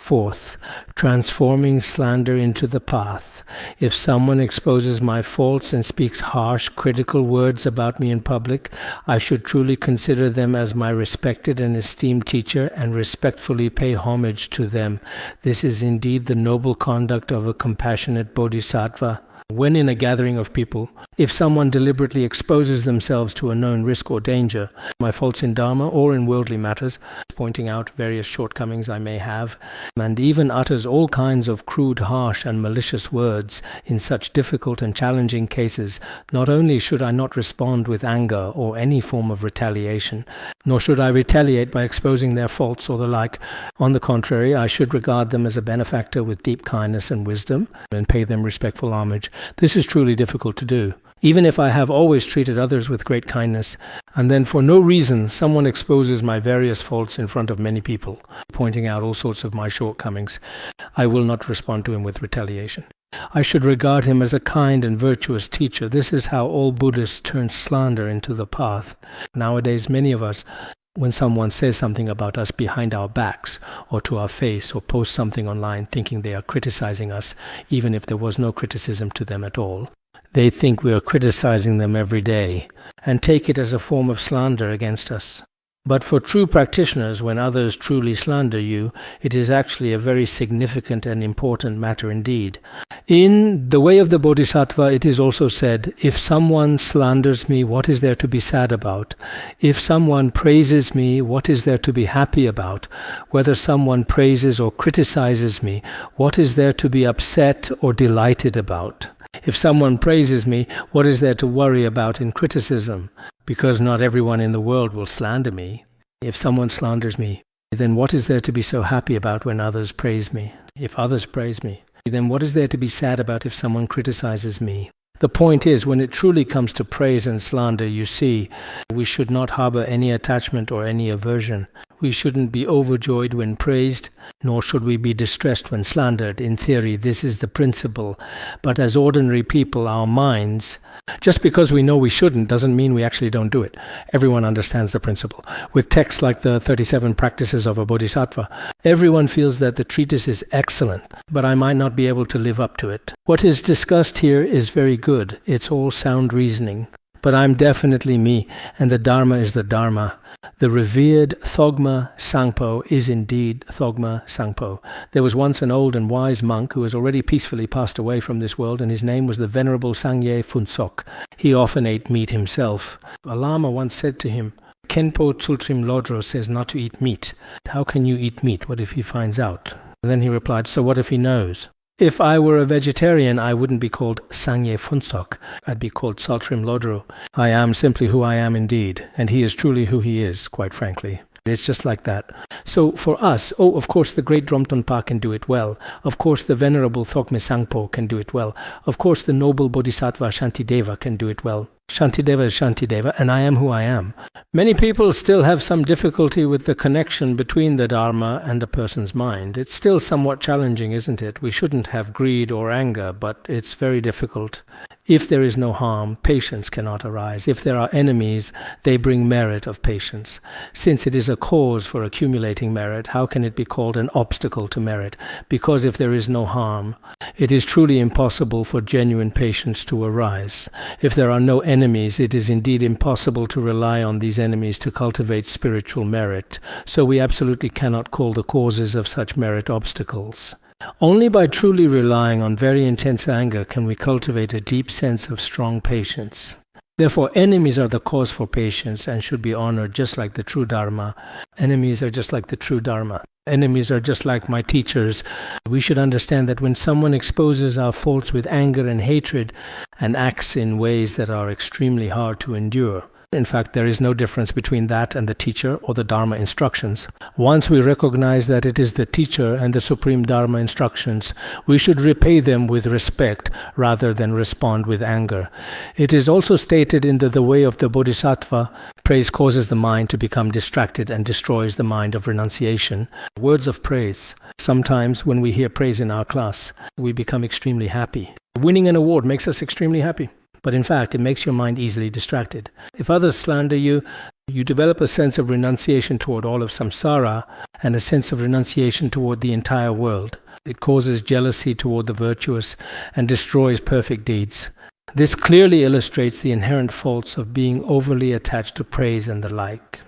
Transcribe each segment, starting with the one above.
Fourth, transforming slander into the path. If someone exposes my faults and speaks harsh, critical words about me in public, I should truly consider them as my respected and esteemed teacher and respectfully pay homage to them. This is indeed the noble conduct of a compassionate bodhisattva. When in a gathering of people, if someone deliberately exposes themselves to a known risk or danger, my faults in Dharma or in worldly matters, pointing out various shortcomings I may have, and even utters all kinds of crude, harsh and malicious words in such difficult and challenging cases, not only should I not respond with anger or any form of retaliation, nor should I retaliate by exposing their faults or the like. On the contrary, I should regard them as a benefactor with deep kindness and wisdom and pay them respectful homage. This is truly difficult to do. Even if I have always treated others with great kindness, and then for no reason someone exposes my various faults in front of many people, pointing out all sorts of my shortcomings, I will not respond to him with retaliation. I should regard him as a kind and virtuous teacher. This is how all Buddhists turn slander into the path. Nowadays, many of us, when someone says something about us behind our backs or to our face or posts something online thinking they are criticizing us, even if there was no criticism to them at all, they think we are criticizing them every day and take it as a form of slander against us. But for true practitioners, when others truly slander you, it is actually a very significant and important matter indeed. In the way of the Bodhisattva, it is also said, if someone slanders me, what is there to be sad about? If someone praises me, what is there to be happy about? Whether someone praises or criticizes me, what is there to be upset or delighted about? If someone praises me, what is there to worry about in criticism? Because not everyone in the world will slander me. If someone slanders me, then what is there to be so happy about when others praise me? If others praise me, then what is there to be sad about if someone criticizes me? The point is, when it truly comes to praise and slander, you see, we should not harbor any attachment or any aversion. We shouldn't be overjoyed when praised, nor should we be distressed when slandered. In theory, this is the principle. But as ordinary people, our minds, just because we know we shouldn't doesn't mean we actually don't do it. Everyone understands the principle. With texts like the 37 Practices of a Bodhisattva, everyone feels that the treatise is excellent, but I might not be able to live up to it. What is discussed here is very good. It's all sound reasoning. But I'm definitely me, and the Dharma is the Dharma. The revered Thogma Sangpo is indeed Thogma Sangpo. There was once an old and wise monk who has already peacefully passed away from this world, and his name was the Venerable Sangye Phuntsok. He often ate meat himself. A Lama once said to him, Khenpo Tsultrim Lodro says not to eat meat. How can you eat meat? What if he finds out? And then he replied, so what if he knows? If I were a vegetarian, I wouldn't be called Sangye Phuntsok. I'd be called Tsultrim Lodro. I am simply who I am indeed, and he is truly who he is, quite frankly. It's just like that. So for us, of course the great Dromtonpa can do it well. Of course the venerable Thogme Sangpo can do it well. Of course the noble Bodhisattva Shantideva can do it well. Shantideva is Shantideva, and I am who I am. Many people still have some difficulty with the connection between the Dharma and a person's mind. It's still somewhat challenging, isn't it? We shouldn't have greed or anger, but it's very difficult. If there is no harm, patience cannot arise. If there are enemies, they bring merit of patience. Since it is a cause for accumulating merit, how can it be called an obstacle to merit? Because if there is no harm, it is truly impossible for genuine patience to arise. If there are no enemies, it is indeed impossible to rely on these enemies to cultivate spiritual merit. So we absolutely cannot call the causes of such merit obstacles. Only by truly relying on very intense anger can we cultivate a deep sense of strong patience. Therefore, enemies are the cause for patience and should be honored just like the true Dharma. Enemies are just like the true Dharma. Enemies are just like my teachers. We should understand that when someone exposes our faults with anger and hatred and acts in ways that are extremely hard to endure, in fact, there is no difference between that and the teacher or the Dharma instructions. Once we recognize that it is the teacher and the supreme Dharma instructions, we should repay them with respect rather than respond with anger. It is also stated in the way of the Bodhisattva, praise causes the mind to become distracted and destroys the mind of renunciation. Words of praise. Sometimes when we hear praise in our class, we become extremely happy. Winning an award makes us extremely happy. But in fact, it makes your mind easily distracted. If others slander you, You develop a sense of renunciation toward all of samsara and a sense of renunciation toward the entire world. It causes jealousy toward the virtuous and destroys perfect deeds. This clearly illustrates the inherent faults of being overly attached to praise and the like.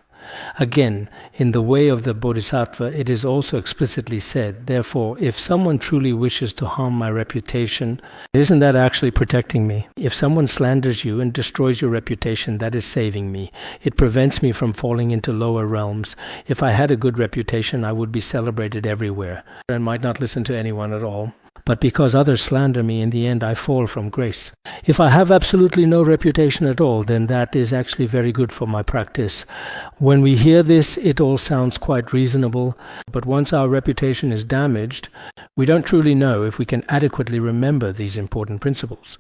Again, in the way of the Bodhisattva, it is also explicitly said, therefore, if someone truly wishes to harm my reputation, isn't that actually protecting me? If someone slanders you and destroys your reputation, that is saving me. It prevents me from falling into lower realms. If I had a good reputation, I would be celebrated everywhere and might not listen to anyone at all. But because others slander me, in the end I fall from grace. If I have absolutely no reputation at all, then that is actually very good for my practice. When we hear this, it all sounds quite reasonable, but once our reputation is damaged, we don't truly know if we can adequately remember these important principles.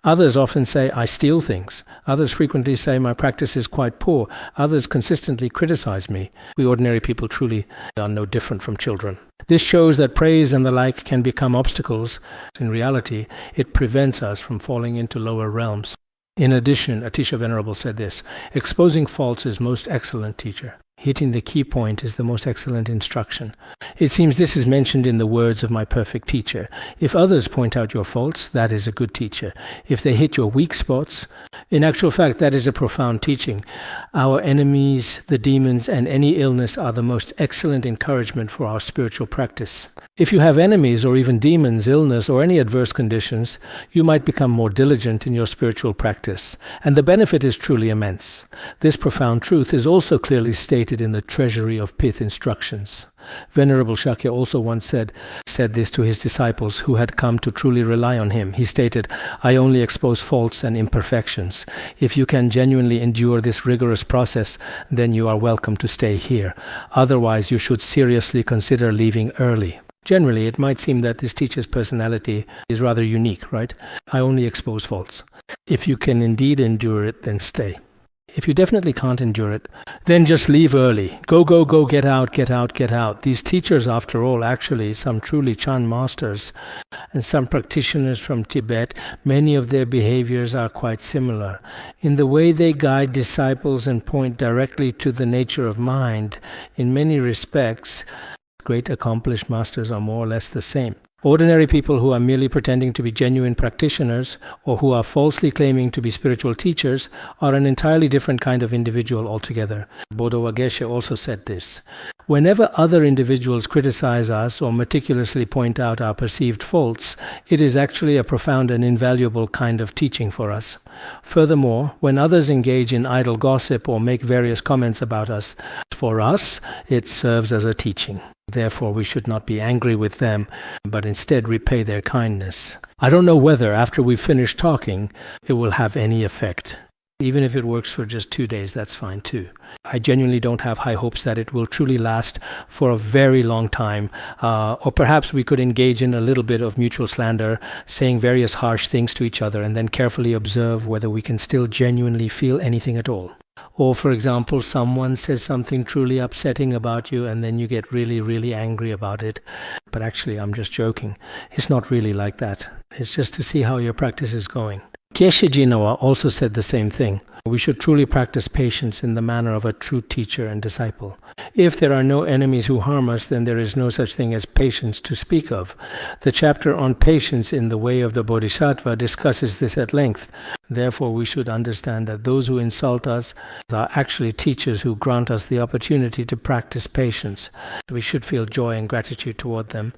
Others often say, I steal things. Others frequently say, my practice is quite poor. Others consistently criticize me. We ordinary people truly are no different from children. This shows that praise and the like can become obstacles. In reality, it prevents us from falling into lower realms. In addition, Atisha Venerable said this, exposing faults is most excellent teacher. Hitting the key point is the most excellent instruction. It seems this is mentioned in the words of my perfect teacher. If others point out your faults, that is a good teacher. If they hit your weak spots, in actual fact, that is a profound teaching. Our enemies, the demons, and any illness are the most excellent encouragement for our spiritual practice. If you have enemies or even demons, illness, or any adverse conditions, you might become more diligent in your spiritual practice, and the benefit is truly immense. This profound truth is also clearly stated in the Treasury of Pith instructions. Venerable Shakya also once said this to his disciples who had come to truly rely on him. He stated, I only expose faults and imperfections. If you can genuinely endure this rigorous process, then you are welcome to stay here. Otherwise, you should seriously consider leaving early. Generally, it might seem that this teacher's personality is rather unique, right? I only expose faults. If you can indeed endure it, then stay. If you definitely can't endure it, then just leave early. Go, get out, get out, get out. These teachers, after all, actually, some truly Chan masters and some practitioners from Tibet, many of their behaviors are quite similar. In the way they guide disciples and point directly to the nature of mind, in many respects, great accomplished masters are more or less the same. Ordinary people who are merely pretending to be genuine practitioners or who are falsely claiming to be spiritual teachers are an entirely different kind of individual altogether. Bodo Geshe also said this. Whenever other individuals criticize us or meticulously point out our perceived faults, it is actually a profound and invaluable kind of teaching for us. Furthermore, when others engage in idle gossip or make various comments about us, for us, it serves as a teaching. Therefore, we should not be angry with them, but instead repay their kindness. I don't know whether, after we've finished talking, it will have any effect. Even if it works for just 2 days, that's fine too. I genuinely don't have high hopes that it will truly last for a very long time. Or perhaps we could engage in a little bit of mutual slander, saying various harsh things to each other, and then carefully observe whether we can still genuinely feel anything at all. Or, for example, someone says something truly upsetting about you and then you get really, really angry about it. But actually, I'm just joking. It's not really like that. It's just to see how your practice is going. Kyeshe Jinawa also said the same thing. We should truly practice patience in the manner of a true teacher and disciple. If there are no enemies who harm us, then there is no such thing as patience to speak of. The chapter on patience in the way of the Bodhisattva discusses this at length. Therefore, we should understand that those who insult us are actually teachers who grant us the opportunity to practice patience. We should feel joy and gratitude toward them.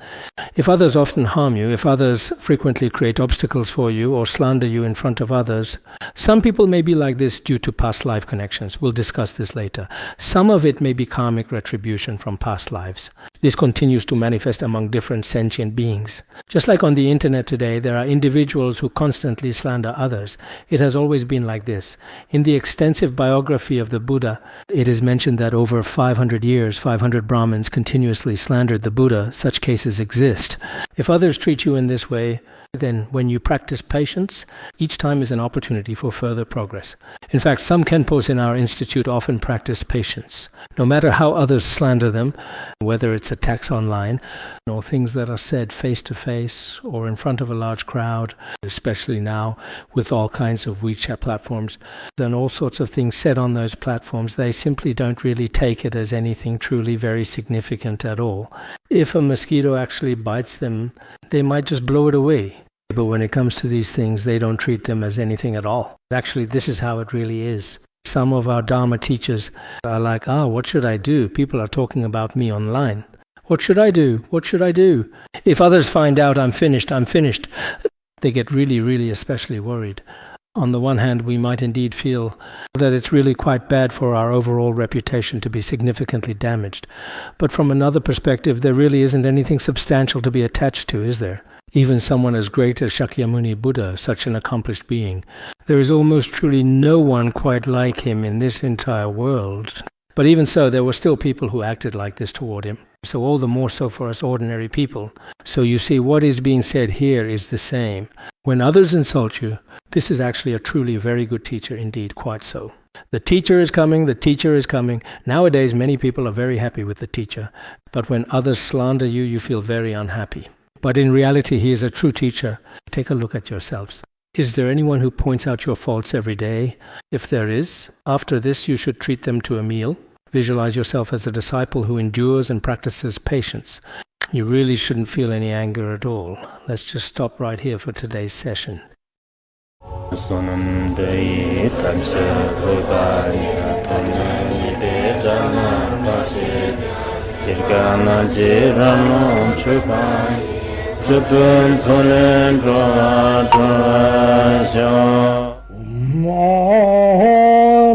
If others often harm you, if others frequently create obstacles for you or slander you in front of others, some people may be like this due to past life connections. We'll discuss this later. Some of it may be karmic retribution from past lives. This continues to manifest among different sentient beings. Just like on the internet today, there are individuals who constantly slander others. It has always been like this. In the extensive biography of the Buddha, it is mentioned that over 500 years, 500 Brahmins continuously slandered the Buddha. Such cases exist. If others treat you in this way, then when you practice patience, each time is an opportunity for further progress. In fact, some Khenpos in our institute often practice patience. No matter how others slander them, whether it's attacks online or things that are said face to face or in front of a large crowd, especially now with all kinds kinds of WeChat platforms and all sorts of things said on those platforms, they simply don't really take it as anything truly very significant at all. If a mosquito actually bites them, they might just blow it away. But when it comes to these things, they don't treat them as anything at all. Actually, this is how it really is. Some of our Dharma teachers are like, what should I do? People are talking about me online. What should I do? What should I do? If others find out I'm finished, they get really, really especially worried. On the one hand, we might indeed feel that it's really quite bad for our overall reputation to be significantly damaged. But from another perspective, there really isn't anything substantial to be attached to, is there? Even someone as great as Shakyamuni Buddha, such an accomplished being, there is almost truly no one quite like him in this entire world. But even so, there were still people who acted like this toward him. So all the more so for us ordinary people. So you see, what is being said here is the same. When others insult you, this is actually a truly very good teacher indeed, quite so. The teacher is coming, the teacher is coming. Nowadays, many people are very happy with the teacher. But when others slander you, you feel very unhappy. But in reality, he is a true teacher. Take a look at yourselves. Is there anyone who points out your faults every day? If there is, after this you should treat them to a meal. Visualize yourself as a disciple who endures and practices patience. You really shouldn't feel any anger at all. Let's just stop right here for today's session.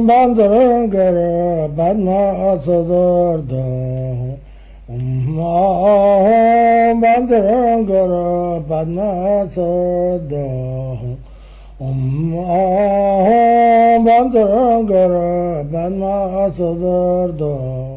Bandharangara Badma Sodargye Bandharangara Badma Sodargye Bandharangara Badma Sodargye